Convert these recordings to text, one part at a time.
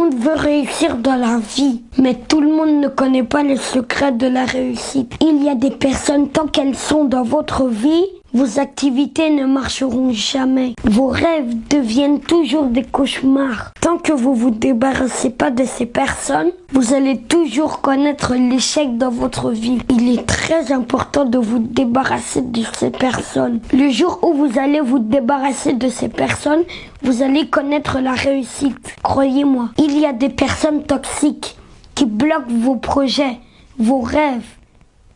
monde veut réussir dans la vie, mais tout le monde ne connaît pas les secrets de la réussite. Il y a des personnes, tant qu'elles sont dans votre vie, vos activités ne marcheront jamais. Vos rêves deviennent toujours des cauchemars. Tant que vous vous débarrassez pas de ces personnes, vous allez toujours connaître l'échec dans votre vie. Il est très important de vous débarrasser de ces personnes. Le jour où vous allez vous débarrasser de ces personnes, vous allez connaître la réussite. Croyez-moi, il y a des personnes toxiques qui bloquent vos projets, vos rêves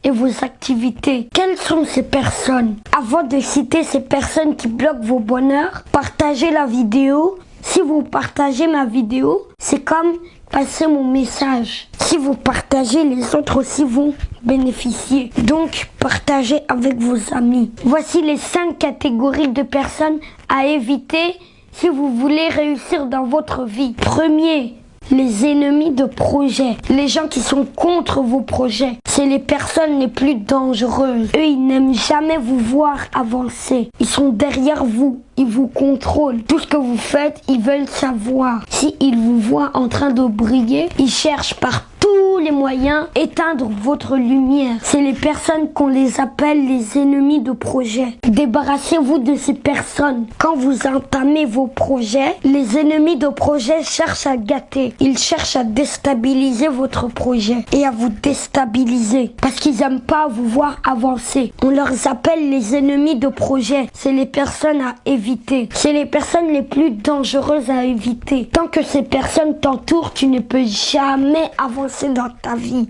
et vos activités. Quelles sont ces personnes? Avant de citer ces personnes qui bloquent vos bonheurs, partagez la vidéo. Si vous partagez ma vidéo, c'est comme passer mon message. Si vous partagez, les autres aussi vont bénéficier. Donc, partagez avec vos amis. Voici les 5 catégories de personnes à éviter si vous voulez réussir dans votre vie. Premier, les ennemis de projet, les gens qui sont contre vos projets, c'est les personnes les plus dangereuses. Eux, ils n'aiment jamais vous voir avancer. Ils sont derrière vous, ils vous contrôlent. Tout ce que vous faites, ils veulent savoir. Si ils vous voient en train de briller, ils cherchent par tous les moyens éteindre votre lumière. C'est les personnes qu'on les appelle les ennemis de projet. Débarrassez-vous de ces personnes. Quand vous entamez vos projets, les ennemis de projet cherchent à gâter. Ils cherchent à déstabiliser votre projet et à vous déstabiliser parce qu'ils n'aiment pas vous voir avancer. On leur appelle les ennemis de projet. C'est les personnes à éviter. C'est les personnes les plus dangereuses à éviter. Tant que ces personnes t'entourent, tu ne peux jamais avancer dans ta vie.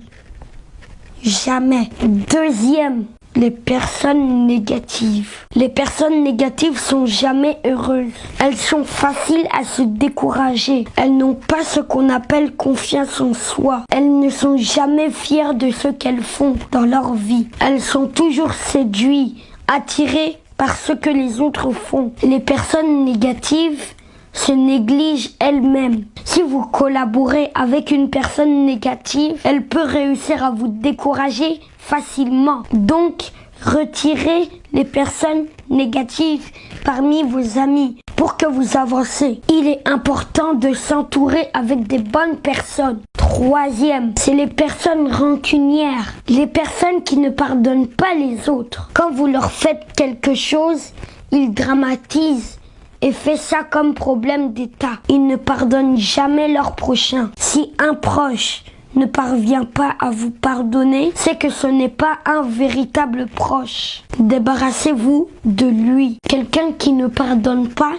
Jamais. Deuxième, les personnes négatives. Les personnes négatives sont jamais heureuses. Elles sont faciles à se décourager. Elles n'ont pas ce qu'on appelle confiance en soi. Elles ne sont jamais fières de ce qu'elles font dans leur vie. Elles sont toujours séduites, attirées par ce que les autres font. Les personnes négatives se négligent elles-mêmes. Si vous collaborez avec une personne négative, elle peut réussir à vous décourager facilement. Donc, retirez les personnes négatives parmi vos amis pour que vous avancez. Il est important de s'entourer avec des bonnes personnes. Troisième, c'est les personnes rancunières. Les personnes qui ne pardonnent pas les autres. Quand vous leur faites quelque chose, ils dramatisent et fait ça comme problème d'État. Ils ne pardonnent jamais leur prochain. Si un proche ne parvient pas à vous pardonner, c'est que ce n'est pas un véritable proche. Débarrassez-vous de lui. Quelqu'un qui ne pardonne pas,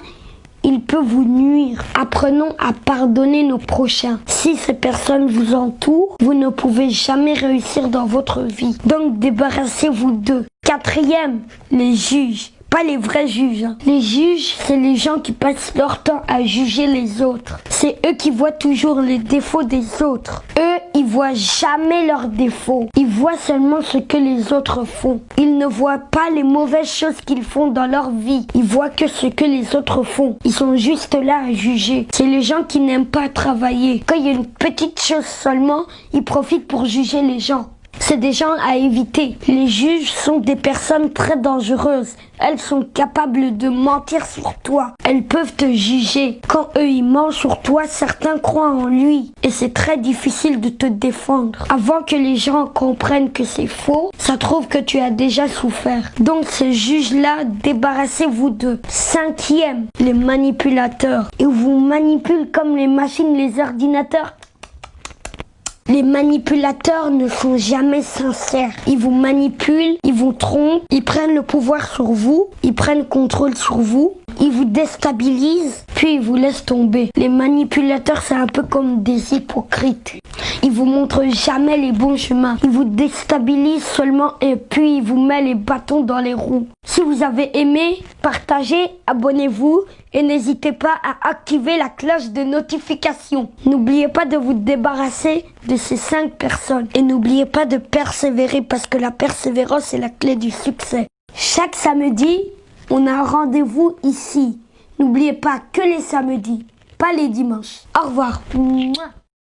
il peut vous nuire. Apprenons à pardonner nos prochains. Si ces personnes vous entourent, vous ne pouvez jamais réussir dans votre vie. Donc débarrassez-vous d'eux. Quatrième, les juges. Pas les vrais juges. Les juges, c'est les gens qui passent leur temps à juger les autres. C'est eux qui voient toujours les défauts des autres. Eux, ils voient jamais leurs défauts. Ils voient seulement ce que les autres font. Ils ne voient pas les mauvaises choses qu'ils font dans leur vie. Ils voient que ce que les autres font. Ils sont juste là à juger. C'est les gens qui n'aiment pas travailler. Quand il y a une petite chose seulement, ils profitent pour juger les gens. C'est des gens à éviter. Les juges sont des personnes très dangereuses. Elles sont capables de mentir sur toi. Elles peuvent te juger. Quand eux ils mentent sur toi, certains croient en lui. Et c'est très difficile de te défendre. Avant que les gens comprennent que c'est faux, ça trouve que tu as déjà souffert. Donc ces juges-là, débarrassez-vous d'eux. Cinquième, les manipulateurs. Ils vous manipulent comme les machines, les ordinateurs. Les manipulateurs ne sont jamais sincères. Ils vous manipulent, ils vous trompent, ils prennent le pouvoir sur vous, ils prennent contrôle sur vous, ils vous déstabilisent, puis ils vous laissent tomber. Les manipulateurs, c'est un peu comme des hypocrites. Ils vous montrent jamais les bons chemins. Ils vous déstabilisent seulement et puis ils vous mettent les bâtons dans les roues. Si vous avez aimé, partagez, abonnez-vous et n'hésitez pas à activer la cloche de notification. N'oubliez pas de vous débarrasser de ces 5 personnes. Et n'oubliez pas de persévérer parce que la persévérance est la clé du succès. Chaque samedi, on a un rendez-vous ici. N'oubliez pas que les samedis, pas les dimanches. Au revoir. Mouah.